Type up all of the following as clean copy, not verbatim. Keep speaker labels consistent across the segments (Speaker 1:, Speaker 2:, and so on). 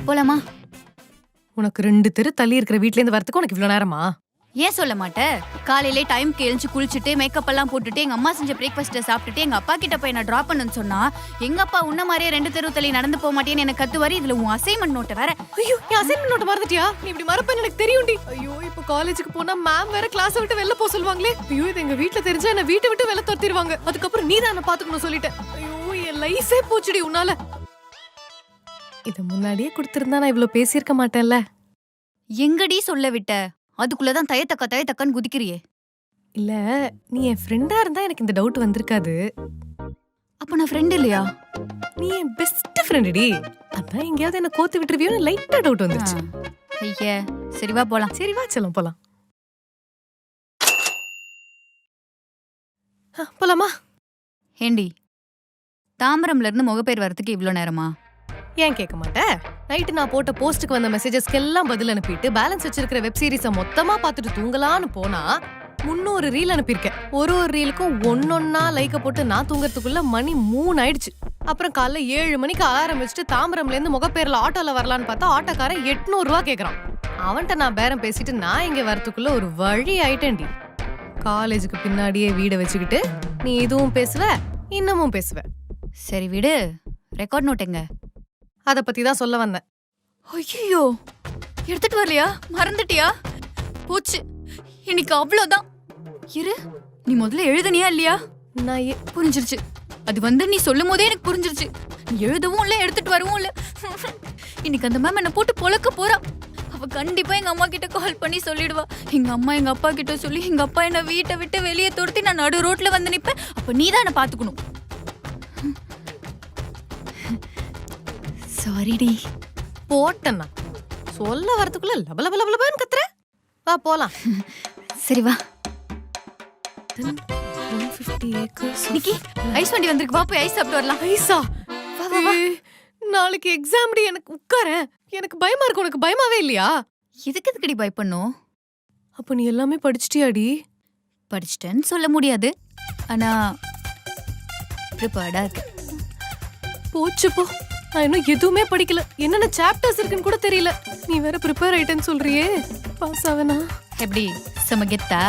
Speaker 1: போலாமா?
Speaker 2: உனக்கு 2 தெரு தள்ளி இருக்கிற வீட்ல இருந்து வரதுக்கு உனக்கு இவ்வளவு நேரமா?
Speaker 1: ஏன் சொல்ல மாட்டே? காலையிலே டைம்க்கு எழுந்து குளிச்சுட்டு மேக்கப் எல்லாம் போட்டுட்டு எங்க அம்மா செஞ்ச பிரேக்ஃபாஸ்ட்டை சாப்பிட்டுட்டு எங்க அப்பா கிட்ட போய் நான் டிராப் பண்ணுன்னு சொன்னா எங்க அப்பா உன்ன மாதிரியே 2 தெரு தள்ளி நடந்து போக மாட்டேன்னு எனக்கு கத்துவாரு. இதுல உன் அசைன்மெண்ட் நோட்டை வேற.
Speaker 2: ஐயோ, என் அசைன்மெண்ட் நோட் மறந்துட்டியா? நீ இப்படி மறப்பேன்னு எனக்கு தெரியும்டி. ஐயோ, இப்போ காலேஜுக்கு போனா மேம் வேற கிளாஸ் விட்டு வெளில போக சொல்லுவாங்களே. ஐயோ, இது எங்க வீட்ல தெரிஞ்சா என்ன வீட்டை விட்டு வெளில துரத்திடுவாங்க. அதுக்கப்புறம் நீ தான் என்ன பாத்துக்கணும் சொல்லிட்டேன். ஐயோ, என் லைஃபே போச்சுடி உன்னால. இத முன்னாடியே கொடுத்திருந்தா நான் இவ்ளோ பேசியிருக்க மாட்டேன்ல.
Speaker 1: எங்கடி சொல்ல விட்ட? அதுக்குள்ளதான் தயத்தக்கன்னு குதிக்கிறியே.
Speaker 2: இல்ல, நீ என் ஃப்ரெண்டா இருந்தா எனக்கு இந்த டவுட் வந்திருக்காது.
Speaker 1: அப்ப நான் ஃப்ரெண்ட் இல்லையா?
Speaker 2: நீ என் பெஸ்ட் ஃப்ரெண்டுடி. அதான் எங்கேயாவது என்ன கோத்து விட்டுருவியோன்னு லைட்டா டவுட் வந்துருச்சு.
Speaker 1: ஐயே, சரி வா போலாம்.
Speaker 2: சரி வா செல்லம் போலாம். போலாமா?
Speaker 1: ஏண்டி, தாம்பரம்ல இருந்து முகப்பேர் வரதுக்கு இவ்ளோ நேரமா?
Speaker 2: ஏன் கேட்க மாட்டேன்? நைட்டு நான் போட்ட போஸ்ட்டுக்கு வந்த மெசேஜஸ்க்கு எல்லாம் பதில் அனுப்பிட்டு பேலன்ஸ் வச்சிருக்கிற வெப் சீரிஸை மொத்தமா பார்த்துட்டு தூங்கலான்னு போனா 300 ரீல் அனுப்பியிருக்கேன். ஒரு ரீலுக்கும் ஒன்னொன்னா லைக்க போட்டு நான் தூங்கறதுக்குள்ள மணி 3 ஆயிடுச்சு. அப்புறம் காலைல 7 மணிக்கு அலாரம் வச்சுட்டு தாம்பரம்ல இருந்து முகப்பேர்ல ஆட்டோல வரலான்னு பார்த்தா ஆட்டோக்காரன் 800 ரூபா கேக்குறான். அவன்கிட்ட நான் பேரம் பேசிட்டு நான் இங்க வரதுக்குள்ள ஒரு வழி ஆயிட்டேன்டி. காலேஜுக்கு பின்னாடியே வீடை வச்சுக்கிட்டு நீ இதுவும் பேசுவ இன்னமும் பேசுவ.
Speaker 1: சரி விடு, ரெக்கார்ட் நோட் எங்க?
Speaker 2: அத பத்தி தான் சொல்ல வந்தேன்.
Speaker 1: ஐயோ, எடுத்துட்டு வரலையா? மறந்துட்டியா? போச்சு, இன்னைக்கு அவ்வளோதான். இரு, நீ முதல்ல எழுதுனியா இல்லையா?
Speaker 2: நான்
Speaker 1: புரிஞ்சிருச்சு. அது வந்து நீ சொல்லும் போதே எனக்கு புரிஞ்சிருச்சு. நீ எழுதவும் இல்ல, எடுத்துட்டு வரவும் இல்ல. இன்னைக்கு அந்த மேம் என்ன போட்டு பொழக்க போறா. அவ கண்டிப்பா எங்க அம்மா கிட்ட கால் பண்ணி சொல்லிடுவா. எங்க அம்மா எங்க அப்பா கிட்ட சொல்லி எங்க அப்பா என்ன வீட்டை விட்டு வெளியே துரத்தி நான் நடு ரோட்ல வந்து நிப்பேன். அப்ப நீ தான் என்ன பாத்துக்கணும். சாரிடி.
Speaker 2: போட்டேன்னா சொல்ல வரதுக்குள்ள லபலபலபலன்னு கத்துற. வா போலாம்.
Speaker 1: சரி வா.
Speaker 2: 150 ஏக்கர்ஸ்.
Speaker 1: நிக்கி, ஐஸ் வண்டி வந்திருக்கு. வா போய் ஐஸ் சாப்பிட்டு வரலாம்.
Speaker 2: ஐஸா?
Speaker 1: வா வா வா.
Speaker 2: நாளைக்கு எக்ஸாம் டி. எனக்கு உட்காரேன். எனக்கு பயமா இருக்கு. உனக்கு பயமாவே இல்லையா?
Speaker 1: எதுக்கடி பயப்படணும்?
Speaker 2: அப்ப நீ எல்லாமே படிச்சிட்டியாடி?
Speaker 1: படிச்சிட்டேன்னு சொல்ல முடியாது, ஆனா ப்ரிப்பேர்டா இருக்கு.
Speaker 2: போச்சு போ. நான் இன்னும் எதுவுமே படிக்கல. என்னென்ன சாப்டர்ஸ் இருக்குன்னு கூட தெரியல. நீ வேற ப்ரிப்பேர் ஆயிட்டேன்னு சொல்றியே. பாஸ் ஆவனா?
Speaker 1: எப்படி சமகெத்தா?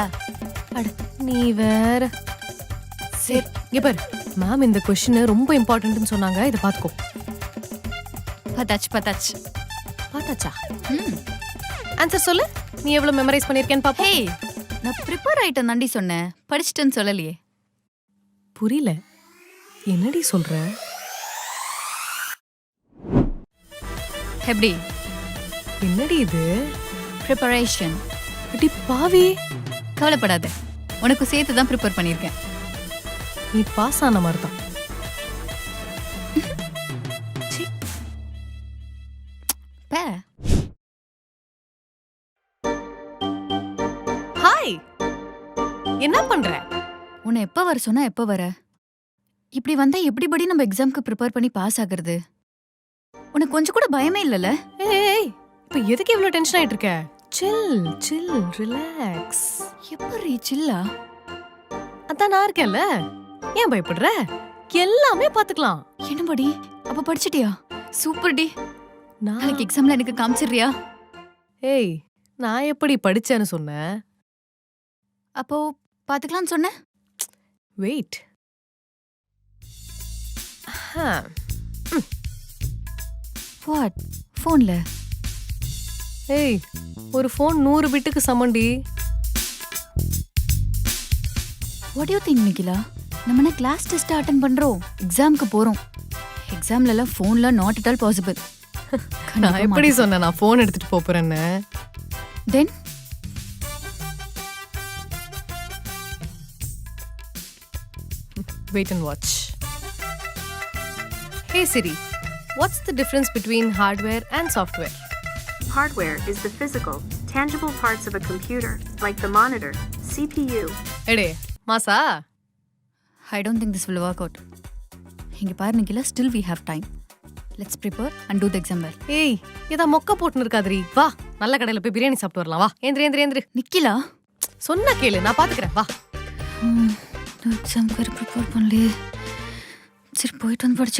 Speaker 2: அட நீ வேற. சரி இங்க பாரு, மேம் இந்த क्वेश्चन ரொம்ப இம்பார்ட்டன்ட்னு சொன்னாங்க. இத பாத்துக்கோ.
Speaker 1: பத்தாச்சு.
Speaker 2: பாத்தாச்சா? ஆன்சர் சொல்லு. நீ எவ்வளவு மெமரைஸ் பண்ணிருக்கேன்னு பாப்போம்.
Speaker 1: ஹே, நான் ப்ரிப்பேர் ஆயிட்டேன் தாண்டி சொன்னேன். படிச்சிட்டேன்னு சொல்லலையே.
Speaker 2: புரியல. என்னடி சொல்ற?
Speaker 1: எப்படி?
Speaker 2: என்னடி இது?
Speaker 1: ப்ரிப்பரேஷன்.
Speaker 2: அடி பாவி.
Speaker 1: கவலைப்படாத, உனக்கு சேர்த்து தான் ப்ரிப்பேர் பண்ணியிருக்கேன்.
Speaker 2: நீ பாஸ் ஆன மாதிரி தான். ஹாய், என்ன பண்ற?
Speaker 1: உன்னை எப்ப வர சொன்னா எப்ப வர? இப்படி வந்தா எப்படி படி நம்ம எக்ஸாம்க்கு ப்ரிப்பேர் பண்ணி பாஸ் ஆகுறது? உனக்கு கொஞ்சம் கூட பயமே இல்லல?
Speaker 2: ஏய், இப்ப எதுக்கு இவ்ளோ டென்ஷன் ஆயிட்டு இருக்க? சில் ரிலாக்ஸ்.
Speaker 1: எப்படி சில்லா?
Speaker 2: அதான் நான் இருக்கேன்ல. ஏன் பயப்படுற? எல்லாமே பாத்துக்கலாம்.
Speaker 1: என்னபடி? அப்ப படிச்சிட்டியா? Super D.
Speaker 2: நான்
Speaker 1: நாளைக்கு எக்ஸாம்ல எனக்கு காமிச்சிடுறியா?
Speaker 2: ஏய், நான் எப்படி படிச்சேன்னு சொன்னேன்?
Speaker 1: அப்போ பாத்துக்கலாம்னு சொன்ன.
Speaker 2: வெயிட்.
Speaker 1: வாட்? போன்ல?
Speaker 2: ஏய், ஒரு ஃபோன் 100 பிட்டுக்கு சமண்டி.
Speaker 1: What you think Nikhila? நம்ம என்ன கிளாஸ் டெஸ்ட் அட்டெண்ட் பண்றோம், எக்ஸாம்க்கு போறோம். எக்ஸாம்ல எல்லாம் போன்ல நாட் அட் ஆல் பாசிபிள்.
Speaker 2: நான் எப்படி சொன்னேன் நான் ஃபோன் எடுத்துட்டு போறேன்னு?
Speaker 1: தென்
Speaker 2: wait and watch. Hey Siri, what's the difference between hardware and software?
Speaker 3: Hardware is the physical, tangible parts of a computer, like the monitor, CPU.
Speaker 2: எடே மாசா.
Speaker 1: I don't think this will work out. இங்க பாரு Nikhila, still we have time. Let's prepare and do the exam well.
Speaker 2: ஏய், இதா மொக்க போட்டுன்னு இருக்காதரி. வா, நல்ல கடையில போய் பிரியாணி சாப்பிட்டு வரலாம். வா, ஏந்திரு.
Speaker 1: நிக்கிலா,
Speaker 2: சொன்னா கேளு, நான் பாத்துக்கிறேன். வா.
Speaker 1: எக்ஸாம் வேறு ப்ரிப்பேர் பண்ணலையே. சரி போயிட்டு வந்து படிச்சு